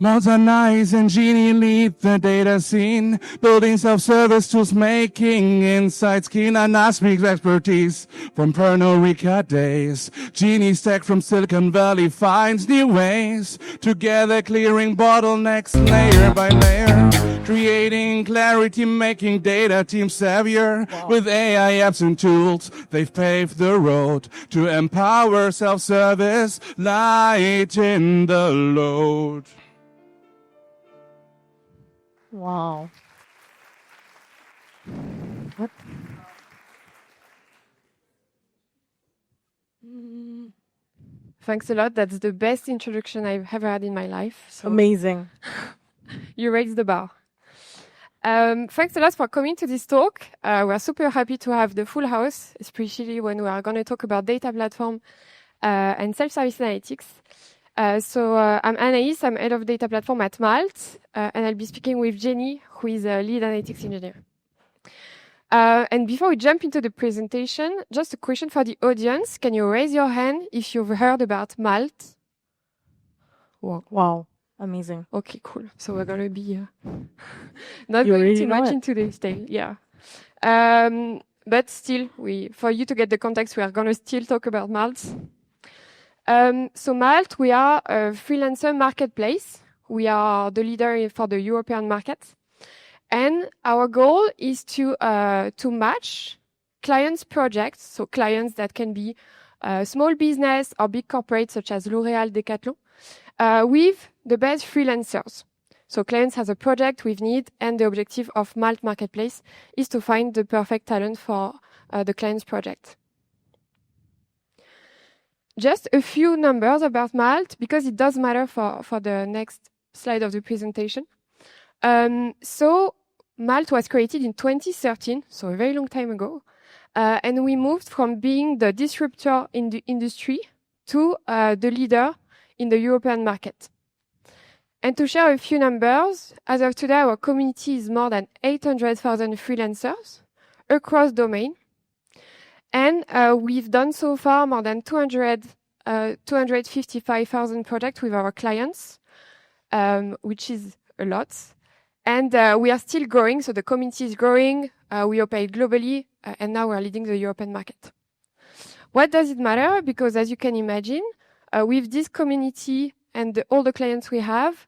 Malt, Anaïs, and Jeannie lead the data scene, building self-service tools, making insights keen. Anaïs speaks expertise from Pernod Ricard days. Jeannie's tech from Silicon Valley finds new ways, together clearing bottlenecks layer by layer, creating clarity, making data teams savvier. Wow. With AI apps and tools, they've paved the road to empower self-service, lighten the load. Wow. What? Thanks a lot. That's the best introduction I've ever had in my life. So amazing. You raised the bar. Thanks a lot for coming to this talk. We're super happy to have the full house, especially when we are going to talk about data platform and self-service analytics. So I'm Anaïs, I'm head of data platform at Malt, and I'll be speaking with Jeannie, who is a lead analytics engineer. And before we jump into the presentation, just a question for the audience. Can you raise your hand if you've heard about Malt? Wow. Amazing. Okay, cool. So we're going to be not going too much into this day. Yeah. But still, for you to get the context, we are going to still talk about Malt. So Malt, we are a freelancer marketplace. We are the leader for the European market. And our goal is to match clients' projects, so clients that can be small business or big corporates such as L'Oréal, Decathlon, with the best freelancers. So clients has a project with need, and the objective of Malt Marketplace is to find the perfect talent for the client's project. Just a few numbers about Malt, because it does matter for the next slide of the presentation. So Malt was created in 2013, so a very long time ago. And we moved from being the disruptor in the industry to the leader in the European market. And to share a few numbers, as of today, our community is more than 800,000 freelancers across domain. And we've done so far more than 255,000 projects with our clients, which is a lot. And we are still growing, so the community is growing. We operate globally, and now we're leading the European market. What does it matter? Because as you can imagine, with this community and all the clients we have,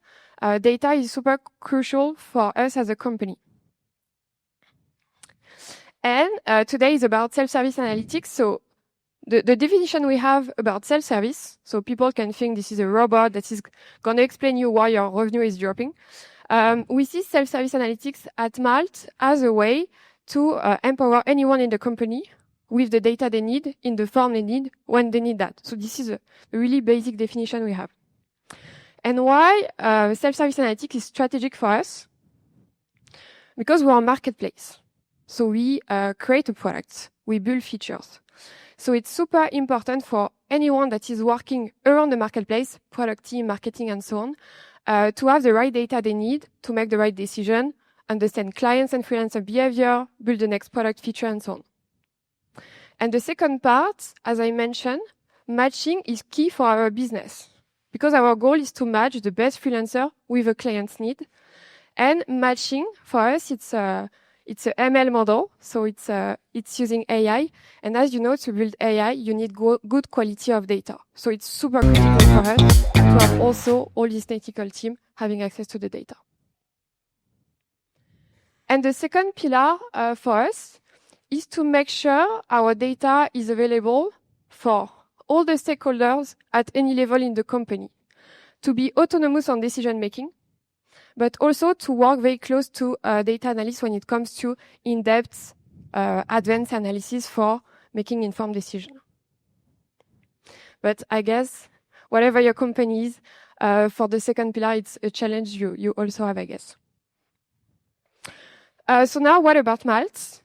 data is super crucial for us as a company. And today is about self-service analytics. So the definition we have about self-service, so people can think this is a robot that is going to explain you why your revenue is dropping. We see self-service analytics at Malt as a way to empower anyone in the company with the data they need in the form they need when they need that. So this is a really basic definition we have. And why self-service analytics is strategic for us? Because we're a marketplace. So we create a product, we build features. So it's super important for anyone that is working around the marketplace, product team, marketing, and so on, to have the right data they need to make the right decision, understand clients and freelancer behavior, build the next product feature, and so on. And the second part, as I mentioned, matching is key for our business, because our goal is to match the best freelancer with a client's need. And matching, for us, it's a ML model, so it's using AI. And as you know, to build AI, you need good quality of data. So it's super critical for us to have also all this technical team having access to the data. And the second pillar for us is to make sure our data is available for all the stakeholders at any level in the company, to be autonomous on decision making, but also to work very close to data analysts when it comes to in-depth, advanced analysis for making informed decisions. But I guess whatever your company is, for the second pillar, it's a challenge you also have, I guess. So now, what about Malt?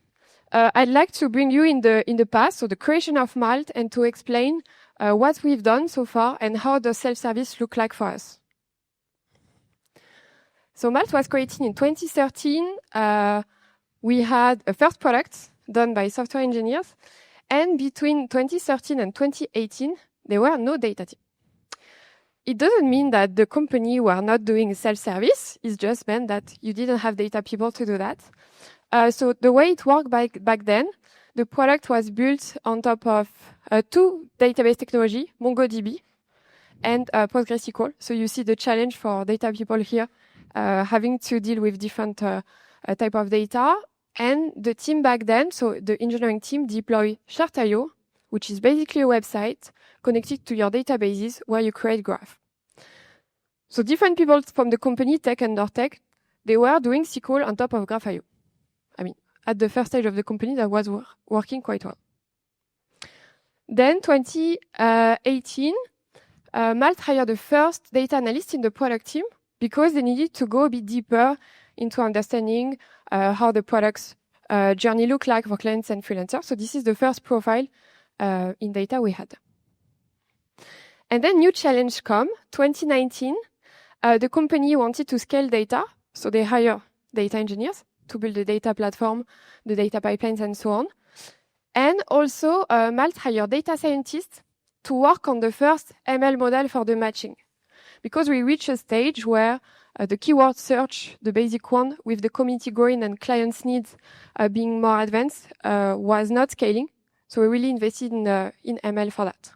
I'd like to bring you in the past, so the creation of Malt, and to explain what we've done so far and how does self-service look like for us. So Malt was created in 2013. We had a first product done by software engineers, and between 2013 and 2018, there were no data team. it doesn't mean that the company were not doing self-service. It just meant that you didn't have data people to do that. So the way it worked back then, the product was built on top of two database technology, MongoDB and PostgreSQL. So you see the challenge for data people here, having to deal with different type of data. And the team back then, so the engineering team deployed Chart.io, which is basically a website connected to your databases where you create graph. So different people from the company, tech and non-tech, they were doing SQL on top of Graph.io. I mean, at the first stage of the company, that was working quite well. Then 2018, Malt hired the first data analyst in the product team because they needed to go a bit deeper into understanding how the product's journey look like for clients and freelancers. So this is the first profile in data we had. And then new challenge come, 2019. The company wanted to scale data, so they hire data engineers to build the data platform, the data pipelines, and so on. And also, Malt hired data scientists to work on the first ML model for the matching. Because we reached a stage where the keyword search, the basic one, with the community growing and clients' needs being more advanced, was not scaling. So we really invested in ML for that.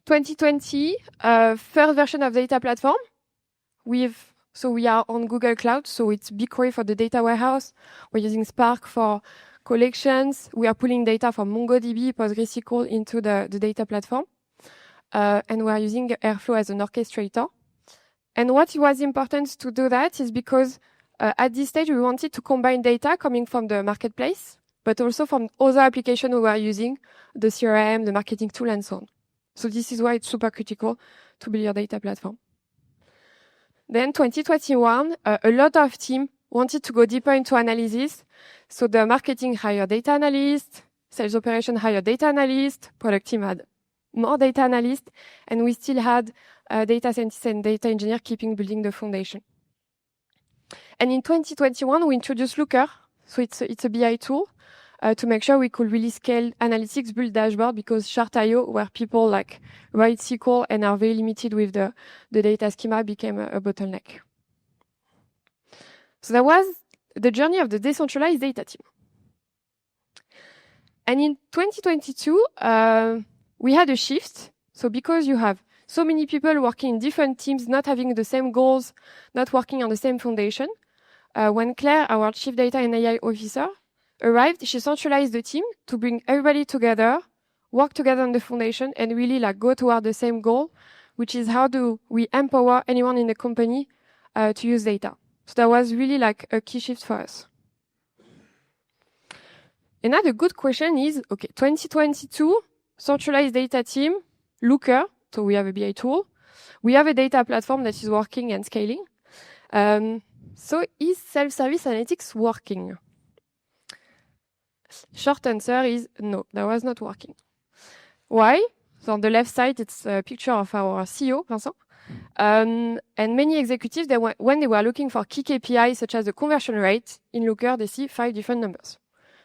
2020, first version of data platform. So we are on Google Cloud, so it's BigQuery for the data warehouse. We're using Spark for collections. We are pulling data from MongoDB, PostgreSQL into the data platform. And we are using Airflow as an orchestrator. And what was important to do that is because at this stage, we wanted to combine data coming from the marketplace, but also from other applications we were using, the CRM, the marketing tool, and so on. So this is why it's super critical to build your data platform. Then 2021, a lot of teams wanted to go deeper into analysis. So the marketing hired data analyst, sales operation hired data analyst, product team had more data analyst, and we still had data scientists and data engineer keeping building the foundation. And in 2021, we introduced Looker. So it's a BI tool to make sure we could really scale analytics, build dashboard, because Chart.io, where people like write SQL and are very limited with the data schema, became a bottleneck. So that was the journey of the decentralized data team. And in 2022, we had a shift. So because you have so many people working in different teams, not having the same goals, not working on the same foundation, when Claire, our chief data and AI officer, arrived, she centralized the team to bring everybody together, work together on the foundation, and really go toward the same goal, which is how do we empower anyone in the company to use data. So that was really a key shift for us. Another good question is, okay, 2022, centralized data team, Looker, so we have a BI tool. We have a data platform that is working and scaling. So is self-service analytics working? Short answer is no, that was not working. Why? So on the left side, it's a picture of our CEO, Vincent. And many executives, when they were looking for key KPIs, such as the conversion rate, in Looker, they see 5 different numbers.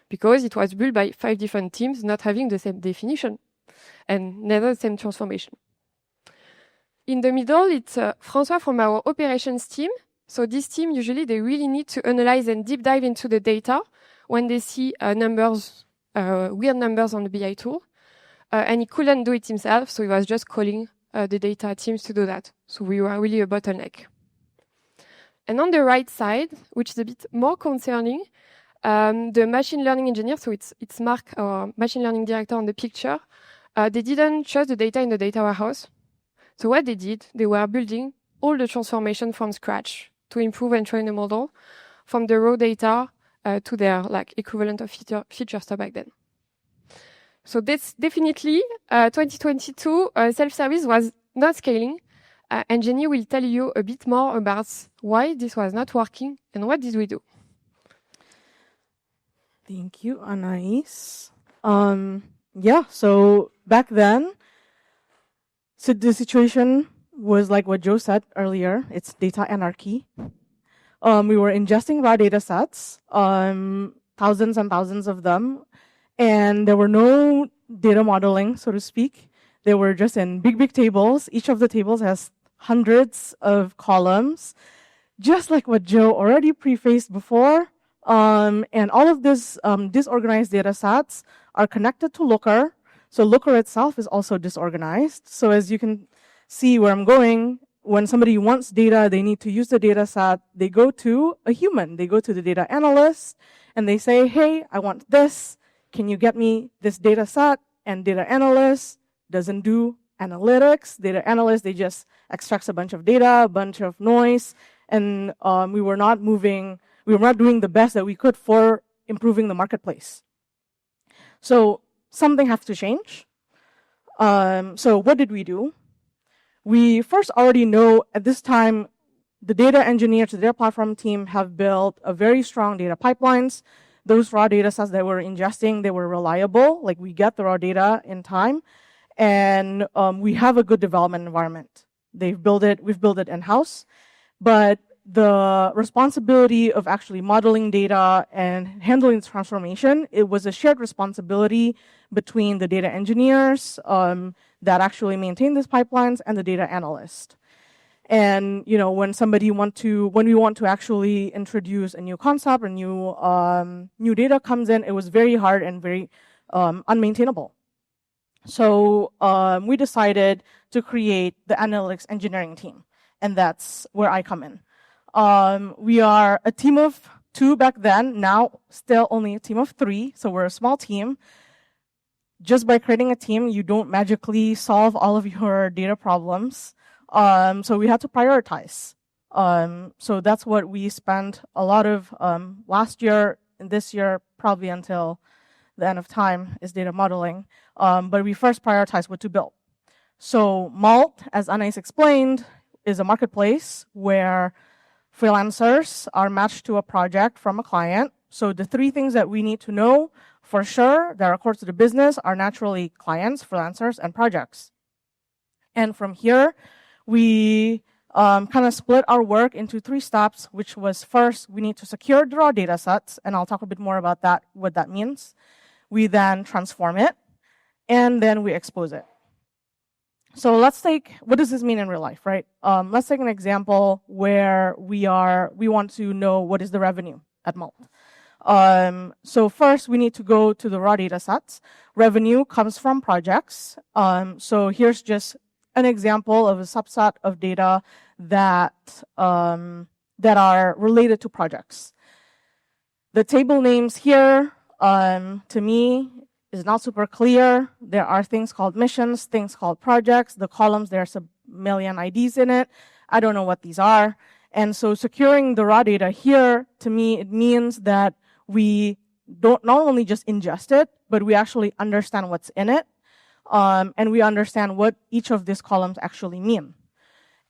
Because it was built by 5 different teams, not having the same definition, and neither the same transformation. In the middle, it's François from our operations team. So this team, usually, they really need to analyze and deep dive into the data when they see numbers, weird numbers on the BI tool. And he couldn't do it himself, so he was just calling the data teams to do that. So we were really a bottleneck. And on the right side, which is a bit more concerning, the machine learning engineer, so it's Mark, our machine learning director on the picture, they didn't trust the data in the data warehouse. So what they did, they were building all the transformation from scratch to improve and train the model from the raw data to their equivalent of feature stuff back then. So that's definitely 2022 self-service was not scaling, and Jeannie will tell you a bit more about why this was not working and what did we do. Thank you, Anaïs. So back then, so the situation was like what Joe said earlier. It's data anarchy. We were ingesting raw data sets, thousands and thousands of them, and there were no data modeling, so to speak. They were just in big tables. Each of the tables has hundreds of columns, just like what Joe already prefaced before. And all of this disorganized data sets are connected to Looker. So Looker itself is also disorganized. So as you can see where I'm going, when somebody wants data, they need to use the data set. They go to a human. They go to the data analyst, and they say, hey, I want this. Can you get me this data set? And data analyst doesn't do analytics. Data analyst, they just extracts a bunch of data, a bunch of noise, and we were not doing the best that we could for improving the marketplace. So something has to change. So what did we do? We first already know at this time, the data engineers, the data platform team have built a very strong data pipelines. Those raw data sets that we're ingesting, they were reliable. Like we get the raw data in time, and we have a good development environment. We've built it in-house, but the responsibility of actually modeling data and handling transformation, it was a shared responsibility between the data engineers that actually maintain these pipelines and the data analyst. And when we want to actually introduce a new concept or new data comes in, it was very hard and very unmaintainable. So we decided to create the analytics engineering team, and that's where I come in. We are a team of 2 back then, now still only a team of 3, so we're a small team. Just by creating a team, you don't magically solve all of your data problems. So we had to prioritize. So that's what we spent a lot of last year and this year, probably until the end of time, is data modeling. But we first prioritized what to build. So Malt, as Anaïs explained, is a marketplace where freelancers are matched to a project from a client. So the 3 things that we need to know for sure that are core to the business are naturally clients, freelancers, and projects. And from here, we kind of split our work into 3 steps, which was first, we need to secure the raw data sets, and I'll talk a bit more about that, what that means. We then transform it, and then we expose it. So let's take, what does this mean in real life, right? Let's take an example where we want to know what is the revenue at Malt. So first we need to go to the raw data sets. Revenue comes from projects. So here's just an example of a subset of data that are related to projects. The table names here, to me, is not super clear. There are things called missions, things called projects. The columns, there's a million IDs in it. I don't know what these are. And so securing the raw data here, to me, it means that we don't not only just ingest it, but we actually understand what's in it. And we understand what each of these columns actually mean.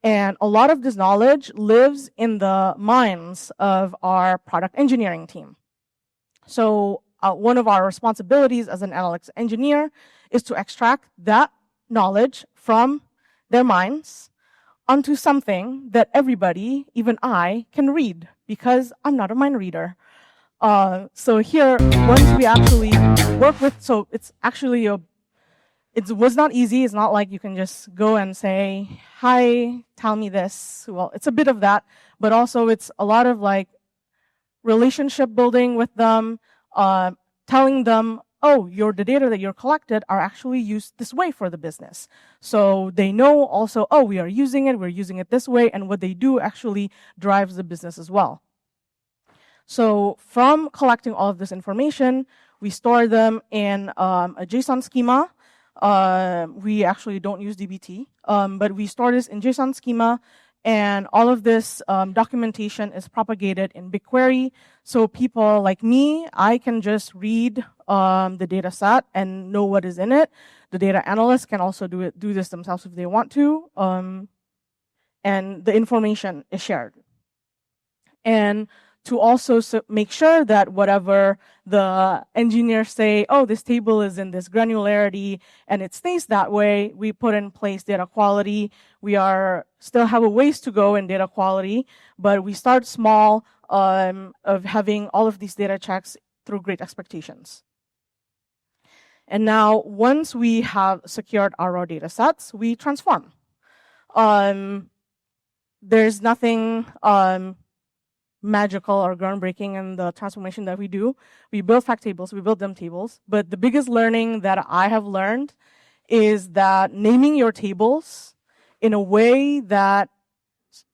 And a lot of this knowledge lives in the minds of our product engineering team. So one of our responsibilities as an analytics engineer is to extract that knowledge from their minds onto something that everybody, even I, can read, because I'm not a mind reader. So here, once we actually work with, so it's actually it was not easy. It's not like you can just go and say, hi, tell me this. Well, it's a bit of that, but also it's a lot of like relationship building with them, telling them, oh, the data that you're collected are actually used this way for the business. So they know also, oh, we're using it this way, and what they do actually drives the business as well. So from collecting all of this information, we store them in a JSON schema. We actually don't use dbt, but we store this in JSON schema, and all of this documentation is propagated in BigQuery. So people like me, I can just read the data set and know what is in it. The data analysts can also do this themselves if they want to, and the information is shared. And to also make sure that whatever the engineers say, oh, this table is in this granularity and it stays that way, we put in place data quality. We still have a ways to go in data quality, but we start small of having all of these data checks through Great Expectations. And now, once we have secured our raw data sets, we transform. There's nothing magical or groundbreaking in the transformation that we do. We build fact tables, we build dump tables. But the biggest learning that I have learned is that naming your tables in a way that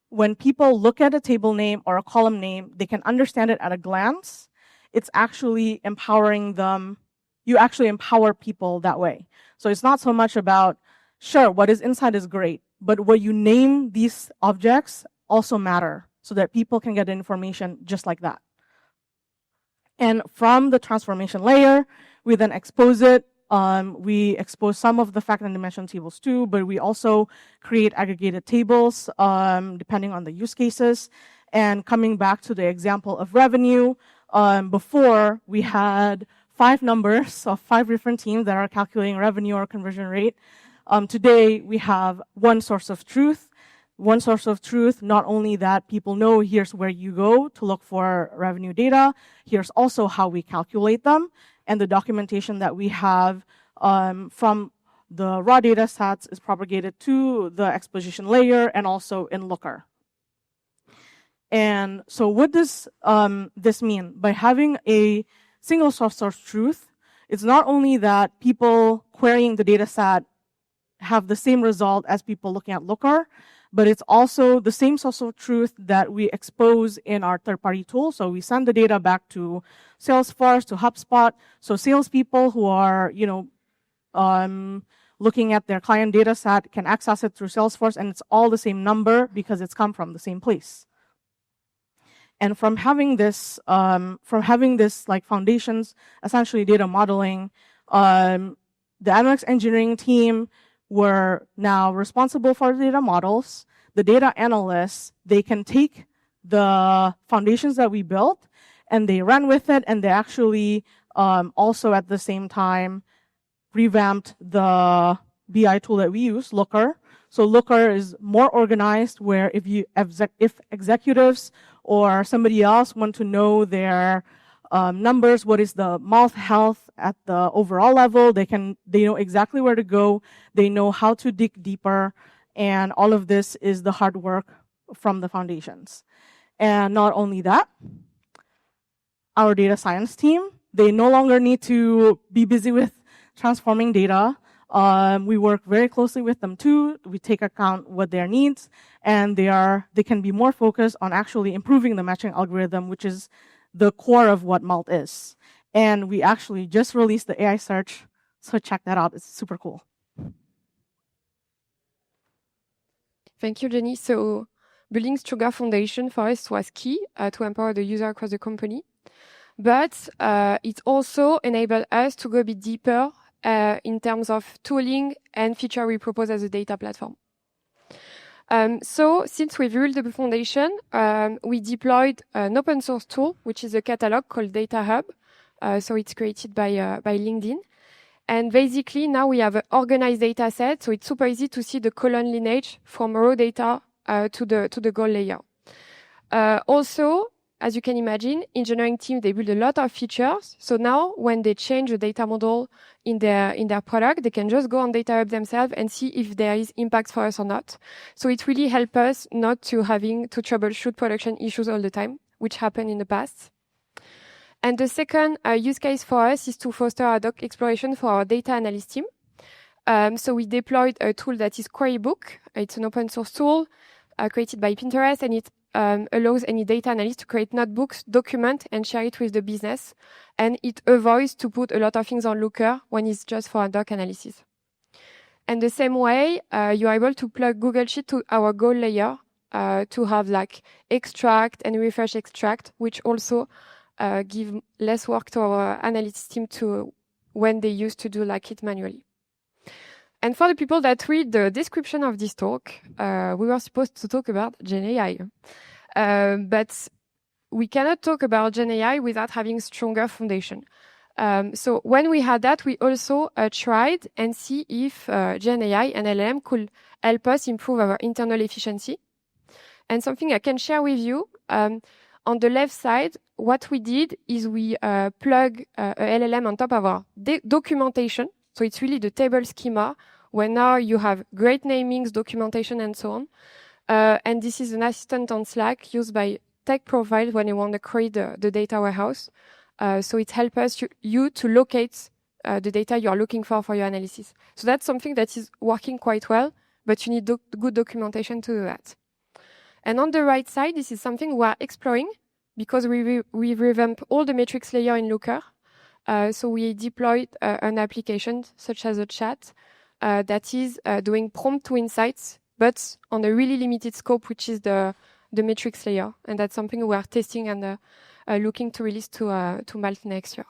when people look at a table name or a column name, they can understand it at a glance. It's actually empowering them. You actually empower people that way. So it's not so much about, sure, what is inside is great, but what you name these objects also matter so that people can get information just like that. And from the transformation layer, we then expose it. We expose some of the fact and dimension tables too, but we also create aggregated tables depending on the use cases. And coming back to the example of revenue, before we had 5 numbers of 5 different teams that are calculating revenue or conversion rate. Today, we have one source of truth. One source of truth, not only that people know here's where you go to look for revenue data, here's also how we calculate them, and the documentation that we have from the raw data sets is propagated to the exposition layer and also in Looker. And so what does this mean? By having a single source of truth, it's not only that people querying the data set have the same result as people looking at Looker, but it's also the same source of truth that we expose in our third-party tool. So we send the data back to Salesforce, to HubSpot. So salespeople who are, looking at their client data set can access it through Salesforce, and it's all the same number because it's come from the same place. And from having this like foundations, essentially data modeling, the analytics engineering team were now responsible for the data models. The data analysts, they can take the foundations that we built and they run with it, and they actually also at the same time revamped the BI tool that we use, Looker. So Looker is more organized, where if executives or somebody else want to know their numbers, what is the Malt health at the overall level, they know exactly where to go, they know how to dig deeper, and all of this is the hard work from the foundations. And not only that, our data science team, they no longer need to be busy with transforming data. We work very closely with them too. We take account what their needs, and they can be more focused on actually improving the matching algorithm, which is the core of what Malt is. And we actually just released the AI search, so check that out. It's super cool. Thank you, Jeannie. So building stronger foundation for us was key to empower the user across the company. But it also enabled us to go a bit deeper in terms of tooling and feature we propose as a data platform. So since we've built the foundation, we deployed an open source tool, which is a catalog called DataHub. So it's created by LinkedIn. And basically now we have an organized data set. So it's super easy to see the column lineage from raw data to the goal layer. Also, as you can imagine, engineering team, they build a lot of features. So now when they change the data model in their product, they can just go on DataHub themselves and see if there is impact for us or not. So it really helps us not to having to troubleshoot production issues all the time, which happened in the past. And the second use case for us is to foster ad hoc exploration for our data analyst team. So we deployed a tool that is Querybook. It's an open source tool created by Pinterest, and it allows any data analyst to create notebooks, document, and share it with the business. And it avoids to put a lot of things on Looker when it's just for ad hoc analysis. And the same way, you're able to plug Google Sheet to our goal layer to have like extract and refresh extract, which also give less work to our analytics team to when they used to do like it manually. And for the people that read the description of this talk, we were supposed to talk about GenAI. But we cannot talk about GenAI without having stronger foundation. So when we had that, we also tried and see if GenAI and LLM could help us improve our internal efficiency. And something I can share with you, On the left side, what we did is we plug a LLM on top of our documentation. So it's really the table schema, where now you have great namings, documentation, and so on. And this is an assistant on Slack used by tech profiles when you want to create the data warehouse. So it helps us you to locate the data you are looking for your analysis. So that's something that is working quite well, but you need good documentation to do that. And on the right side, this is something we are exploring because we revamped all the metrics layer in Looker. So we deployed an application such as a chat that is doing prompt to insights, but on a really limited scope, which is the metrics layer. And that's something we are testing and looking to release to Malt next year.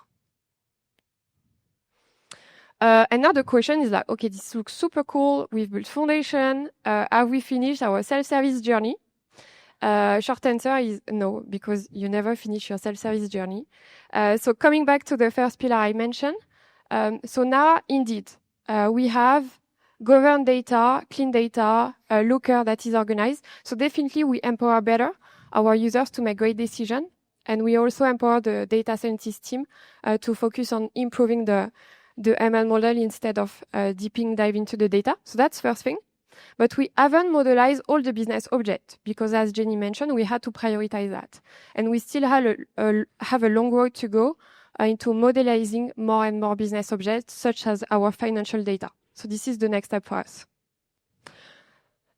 Another question is like, okay, this looks super cool. We've built foundation. Have we finished our self-service journey? Short answer is no, because you never finish your self-service journey. So coming back to the first pillar I mentioned, so now indeed, we have governed data, clean data, Looker that is organized. So definitely we empower better our users to make great decisions. And we also empower the data scientist team to focus on improving the ML model instead of dive into the data. So that's first thing. But we haven't modelized all the business objects because, as Jeannie mentioned, we had to prioritize that. And we still have a long road to go into modelizing more and more business objects, such as our financial data. So this is the next step for us.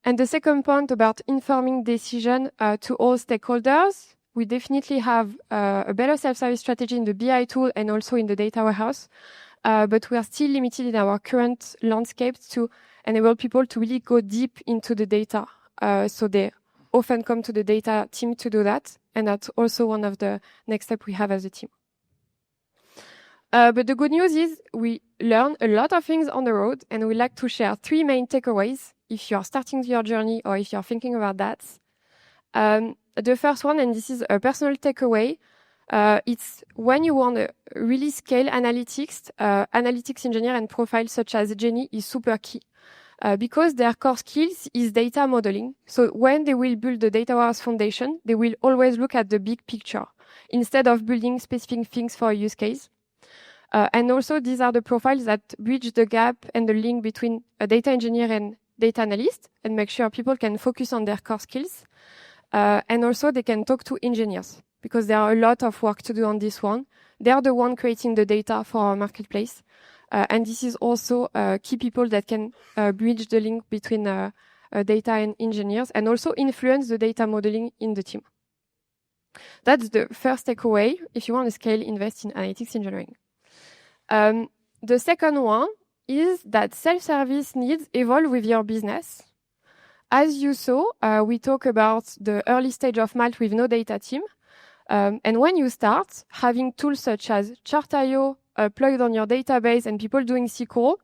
And the second point about informing decision to all stakeholders, we definitely have a better self-service strategy in the BI tool and also in the data warehouse. But we are still limited in our current landscape to enable people to really go deep into the data. So they often come to the data team to do that. And that's also one of the next steps we have as a team. But the good news is we learn a lot of things on the road, and we like to share 3 main takeaways if you are starting your journey or if you're thinking about that. The first one, and this is a personal takeaway, it's when you want to really scale analytics, analytics engineer and profile such as Jeannie is super key. Because their core skills is data modeling. So when they will build the data warehouse foundation, they will always look at the big picture instead of building specific things for a use case. And also, these are the profiles that bridge the gap and the link between a data engineer and data analyst and make sure people can focus on their core skills. And also, they can talk to engineers because there are a lot of work to do on this one. They are the one creating the data for our marketplace. And this is also key people that can bridge the link between data and engineers and also influence the data modeling in the team. That's the first takeaway. If you want to scale, invest in analytics engineering. The second one is that self-service needs evolve with your business. As you saw, we talk about the early stage of Malt with no data team. And when you start having tools such as Chart.io plugged on your database and people doing SQL,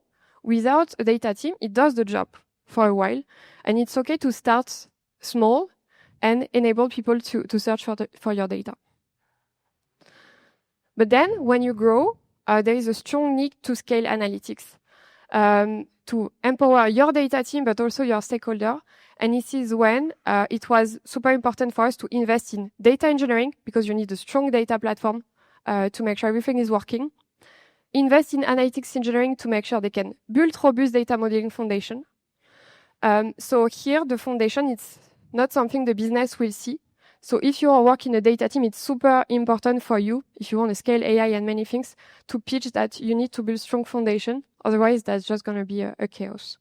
without a data team, it does the job for a while. And it's okay to start small and enable people to search for your data. But then when you grow, there is a strong need to scale analytics, to empower your data team, but also your stakeholder. And this is when it was super important for us to invest in data engineering, because you need a strong data platform to make sure everything is working. Invest in analytics engineering to make sure they can build robust data modeling foundation. So here, the foundation, it's not something the business will see. So if you are working in a data team, it's super important for you, if you want to scale AI and many things, to pitch that you need to build strong foundation. Otherwise, that's just going to be a chaos.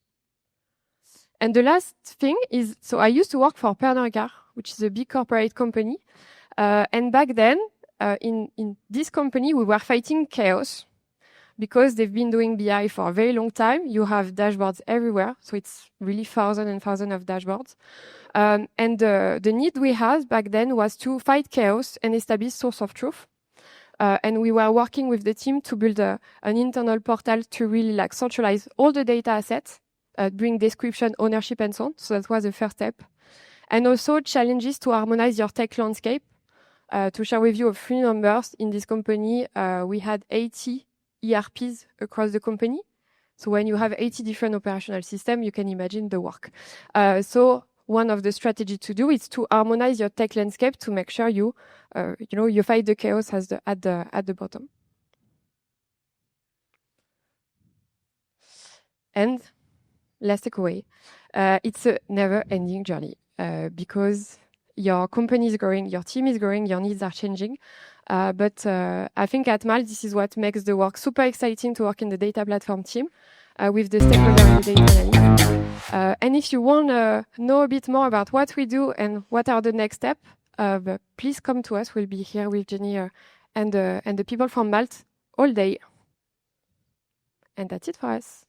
And the last thing is, so I used to work for Pernod, which is a big corporate company. And back then, in this company, we were fighting chaos because they've been doing BI for a very long time. You have dashboards everywhere. So it's really thousands and thousands of dashboards. And the need we had back then was to fight chaos and establish source of truth. And we were working with the team to build an internal portal to really centralize all the data assets, bring description, ownership, and so on. So that was the first step. And also challenges to harmonize your tech landscape. To share with you a few numbers, in this company, we had 80 ERPs across the company. So when you have 80 different operational systems, you can imagine the work. So one of the strategies to do is to harmonize your tech landscape to make sure you fight the chaos at the bottom. And last takeaway, it's a never-ending journey because your company is growing, your team is growing, your needs are changing. But I think at Malt, this is what makes the work super exciting to work in the data platform team with the stakeholder and the data analyst. And if you want to know a bit more about what we do and what are the next steps, please come to us. We'll be here with Jeannie and the people from Malt all day. And that's it for us.